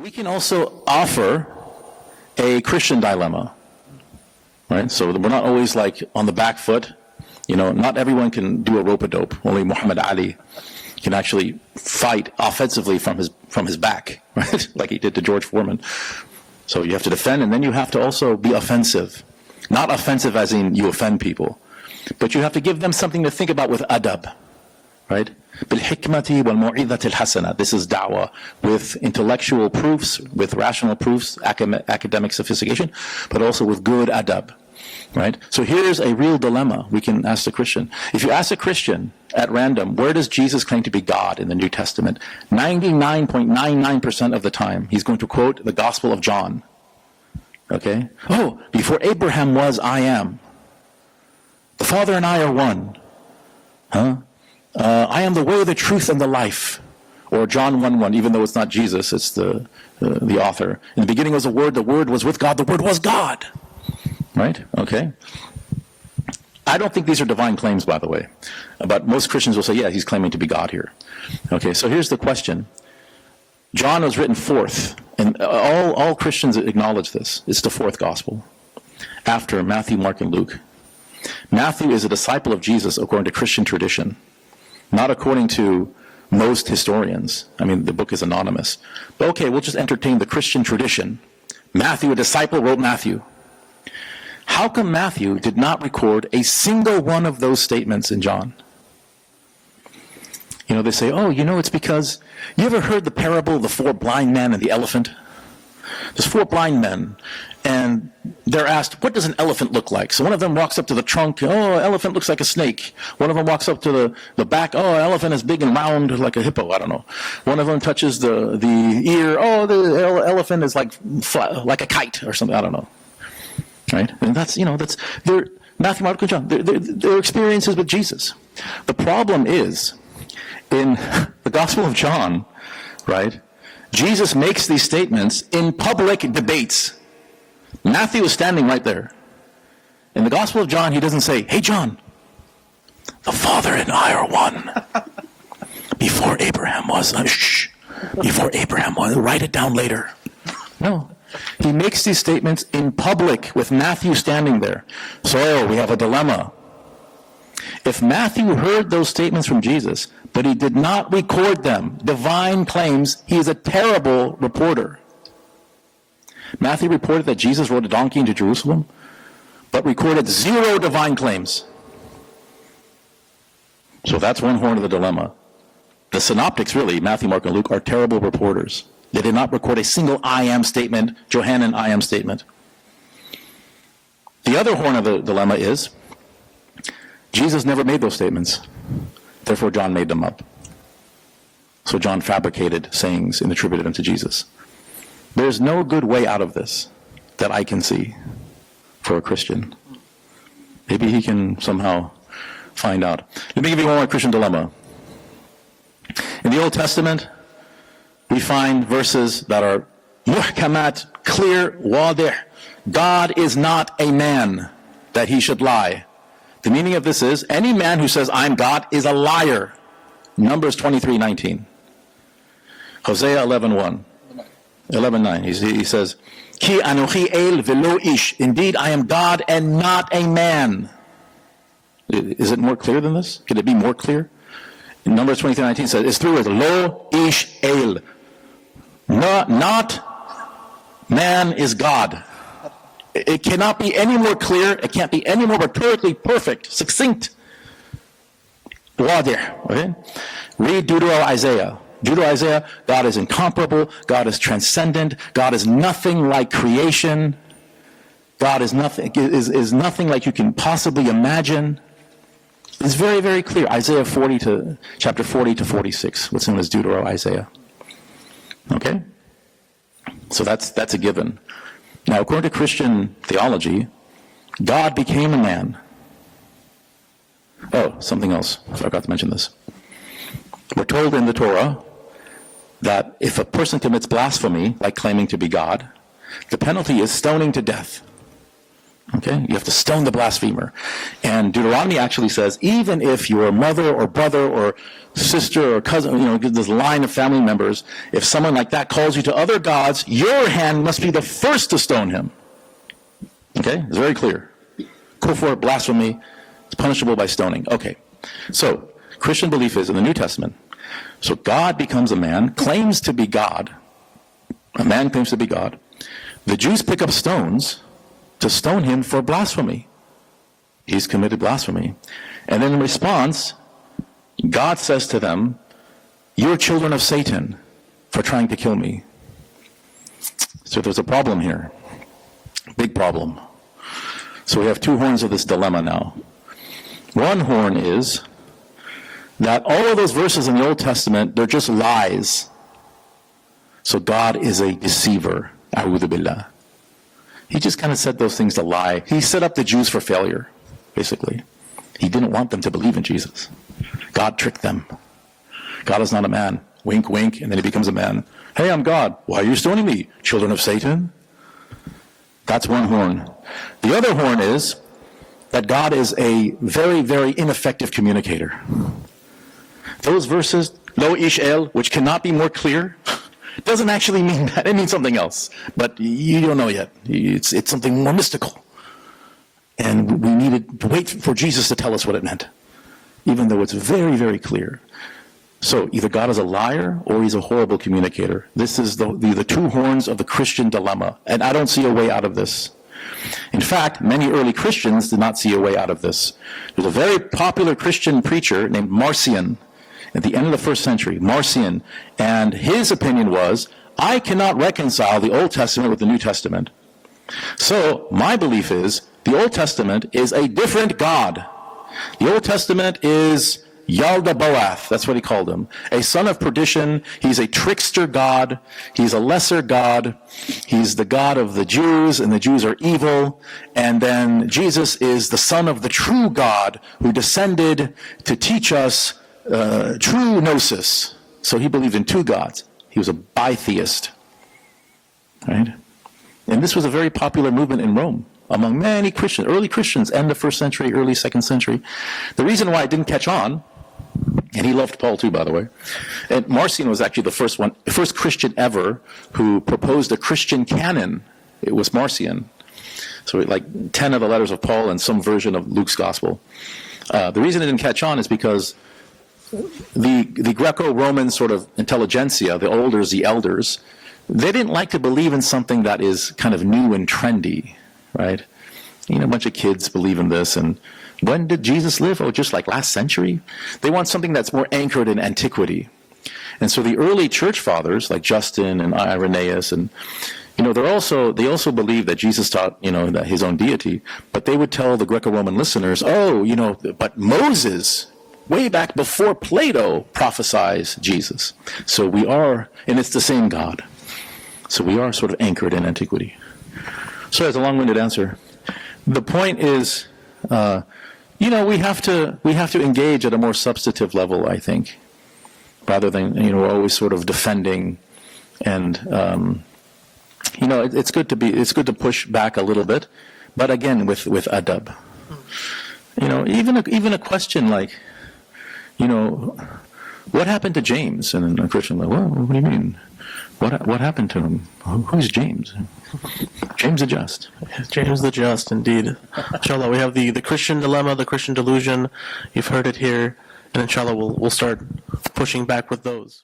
We can also offer a Christian dilemma, right? So we're not always like on the back foot. You know, not everyone can do a rope-a-dope. Only Muhammad Ali can actually fight offensively from his back, right? Like he did to George Foreman. So you have to defend, and then you have to also be offensive. Not offensive as in you offend people, but you have to give them something to think about with adab, right? بالحكمة والموعظة الحسنة. This is da'wah with intellectual proofs, with rational proofs, academic sophistication, but also with good adab, right? So here's a real dilemma we can ask the Christian. If you ask a Christian at random, where does Jesus claim to be God in the New Testament? 99.99% of the time, he's going to quote the Gospel of John. Okay? Oh, before Abraham was, I am. The Father and I are one. Huh? I am the way, the truth, and the life. Or John 1:1, even though it's not Jesus, it's the author. In the beginning was the Word was with God, the Word was God. Right? Okay? I don't think these are divine claims, by the way. But most Christians will say, yeah, he's claiming to be God here. Okay, so here's the question. John was written fourth, and all Christians acknowledge this. It's the fourth gospel, after Matthew, Mark, and Luke. Matthew is a disciple of Jesus according to Christian tradition, not according to most historians. I mean, the book is anonymous. But okay, we'll just entertain the Christian tradition. Matthew, a disciple, wrote Matthew. How come Matthew did not record a single one of those statements in John? You know, they say, oh, you know, it's because, you ever heard the parable of the 4 blind men and the elephant? There's 4 blind men, and they're asked, what does an elephant look like? So one of them walks up to the trunk, oh, elephant looks like a snake. One of them walks up to the back, oh, elephant is big and round like a hippo, I don't know. One of them touches the ear, oh, the elephant is like a kite or something, I don't know. Right? And that's, you know, that's their Matthew, Mark, and John, their experiences with Jesus. The problem is, in the Gospel of John, right, Jesus makes these statements in public debates. Matthew is standing right there. In the Gospel of John, he doesn't say, hey, John, the Father and I are one. Before Abraham was, shh, before Abraham was, write it down later. No. He makes these statements in public with Matthew standing there. So we have a dilemma. If Matthew heard those statements from Jesus, but he did not record them, divine claims, he is a terrible reporter. Matthew reported that Jesus rode a donkey into Jerusalem, but recorded 0 divine claims. So that's one horn of the dilemma. The Synoptics, really, Matthew, Mark, and Luke, are terrible reporters. They did not record a single I am statement, Johannine I am statement. The other horn of the dilemma is, Jesus never made those statements. Therefore, John made them up. So John fabricated sayings and attributed them to Jesus. There's no good way out of this that I can see for a Christian. Maybe he can somehow find out. Let me give you one more Christian dilemma. In the Old Testament, we find verses that are muhkamat, clear, wadih. God is not a man that he should lie. The meaning of this is, any man who says, I'm God, is a liar. Numbers 23:19. Hosea 11:1. 11:9. He says, Ki anochi el velo ish. Indeed, I am God and not a man. Is it more clear than this? Could it be more clear? In Numbers 23:19 says, it's through with lo ish el. Not man is God. It cannot be any more clear. It can't be any more rhetorically perfect, succinct. Okay? Read Isaiah. Isaiah, God is incomparable. God is transcendent. God is nothing like creation. God is nothing like you can possibly imagine. It's very, very clear. Isaiah chapter 40 to 46, what's known as Isaiah. Okay? So that's a given. Now, according to Christian theology, God became a man. Oh, something else. I forgot to mention this. We're told in the Torah that if a person commits blasphemy, like claiming to be God, the penalty is stoning to death. Okay? You have to stone the blasphemer. And Deuteronomy actually says, even if your mother or brother or sister or cousin, this line of family members, if someone like that calls you to other gods, your hand must be the first to stone him. Okay? It's very clear. Kufr, blasphemy, it's punishable by stoning. Okay. So, Christian belief is in the New Testament. So God becomes a man, claims to be God. A man claims to be God. The Jews pick up stones to stone him for blasphemy. He's committed blasphemy. And then in response, God says to them, you're children of Satan for trying to kill me. So there's a problem here. Big problem. So we have two horns of this dilemma now. One horn is that all of those verses in the Old Testament, they're just lies. So God is a deceiver. A'udhu billah. He just kind of said those things to lie. He set up the Jews for failure, basically. He didn't want them to believe in Jesus. God tricked them. God is not a man. Wink, wink, and then he becomes a man. Hey, I'm God. Why are you stoning me? Children of Satan? That's one horn. The other horn is that God is a very, very ineffective communicator. Those verses, Lo ish el, which cannot be more clear, doesn't actually mean that. It means something else. But you don't know yet. It's something more mystical. And we needed to wait for Jesus to tell us what it meant, even though it's very, very clear. So either God is a liar or he's a horrible communicator. This is the two horns of the Christian dilemma. And I don't see a way out of this. In fact, many early Christians did not see a way out of this. There's a very popular Christian preacher named Marcion at the end of the first century, Marcion, and his opinion was, I cannot reconcile the Old Testament with the New Testament. So my belief is the Old Testament is a different God. The Old Testament is Yaldabaoth, that's what he called him, a son of perdition. He's a trickster God. He's a lesser God. He's the God of the Jews, and the Jews are evil. And then Jesus is the son of the true God who descended to teach us true gnosis. So he believed in two gods. He was a bitheist. Right? And this was a very popular movement in Rome among many Christians, early Christians, end of first century, early second century. The reason why it didn't catch on, and he loved Paul too, by the way, and Marcion was actually the first Christian ever who proposed a Christian canon. It was Marcion. So like 10 of the letters of Paul and some version of Luke's gospel. The reason it didn't catch on is because the Greco-Roman sort of intelligentsia, the elders, they didn't like to believe in something that is kind of new and trendy, right? A bunch of kids believe in this, and when did Jesus live? Oh, just like last century? They want something that's more anchored in antiquity. And so the early church fathers, like Justin and Irenaeus, and they also believed that Jesus taught, that his own deity, but they would tell the Greco-Roman listeners, but Moses, way back before Plato, prophesies Jesus. So we are, and it's the same God. So we are sort of anchored in antiquity. So that's a long-winded answer. The point is, we have to engage at a more substantive level, I think, rather than we're always sort of defending, and it's good to push back a little bit, but again with adab. Even a question like, what happened to James? And a Christian like, well, what do you mean? What happened to him? Who's James? James the Just. James the Just, indeed. Inshallah, we have the Christian dilemma, the Christian delusion. You've heard it here, and inshallah we'll start pushing back with those.